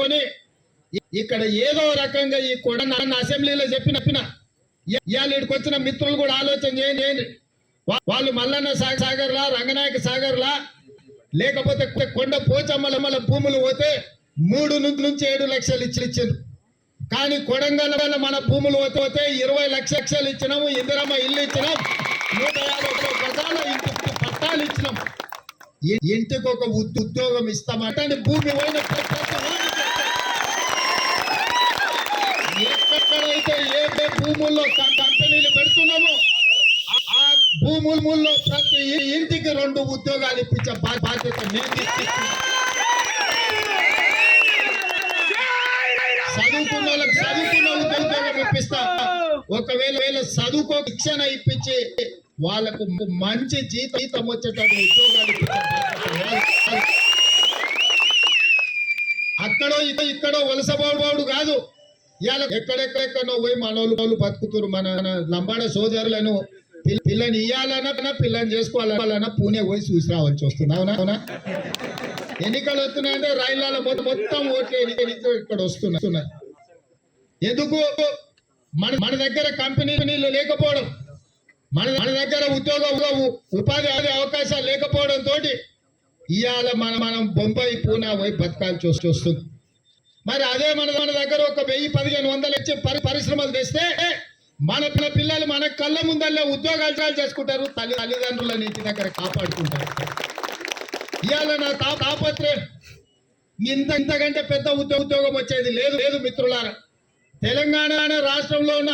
కొని ఇక్కడ ఏదో రకంగా ఈ కొడ అసెంబ్లీలో చెప్పిన ఇవాళ ఇక్కడికి వచ్చిన మిత్రులు కూడా ఆలోచన చేయండి. వాళ్ళు మల్లన్న సాగర్లా, రంగనాయక సాగర్లా, లేకపోతే కొండ పోచమ్మల భూములు పోతే 3 నుంచి 7 లక్షలు ఇచ్చారు. కానీ కొడంగల్ వల్ల మన భూములు పోతే 20 లక్షలు ఇచ్చినాము. ఇందిరమ్మ ఇల్లు ఇచ్చినాం, 150 గజాల ఇంటి పట్టాలు ఇచ్చినాం. ఇంటికి ఒక ఉద్యోగం ఇస్తామంటే భూమి పోయిన ఎక్కడైతే ఏ భూముల్లో కంపెనీలు పెడుతున్నామో ఆ భూముల్లో ప్రతి ఇంటికి 2 ఉద్యోగాలు ఇప్పించే బాధ్యత నేను తీసుకుంటున్నాను. చదువుకున్న ఉద్యోగం ఇప్పిస్తా. ఒకవేళ చదువుకో శిక్షణ ఇప్పించి వాళ్ళకు మంచి జీతం వచ్చేటట్టు ఉద్యోగాలు ఇప్పించే అక్కడో ఇక్కడో వలసబాడు కాదు. ఇవాళ ఎక్కడెక్కడెక్కడో పోయి మనోళ్ళు బతుకుతున్నారు. మన లంబాడ సోదరులను పిల్లని ఇయ్యాలన్నా పిల్లని చేసుకోవాలన్నా పూణే పోయి చూసి రావాల్సి వస్తుంది. అవునా? ఎన్నికలు వస్తున్నాయంటే రైళ్లలో మొత్తం ఓట్లు ఇక్కడ వస్తున్నాయి. ఎందుకు? మన దగ్గర కంపెనీలు లేకపోవడం, మన దగ్గర ఉపాధి అవకాశాలు లేకపోవడం తోటి ఇవాళ మనం బొంబాయి పూనా పోయి బతకాల్సి వస్తుంది. మరి అదే మన దగ్గర ఒక 1000-1500 ఇచ్చే పరిశ్రమలు తెస్తే మన పిల్లలు మన కళ్ళ ముందల్లే ఉద్యోగాలు చేసుకుంటారు. తల్లిదండ్రుల ఇంటి దగ్గర కాపాడుకుంటారు. ఇవాళ నా తాపత్రయం ఇంతకంటే పెద్ద ఉద్యోగం వచ్చేది లేదు మిత్రులారా. తెలంగాణ రాష్ట్రంలో ఉన్న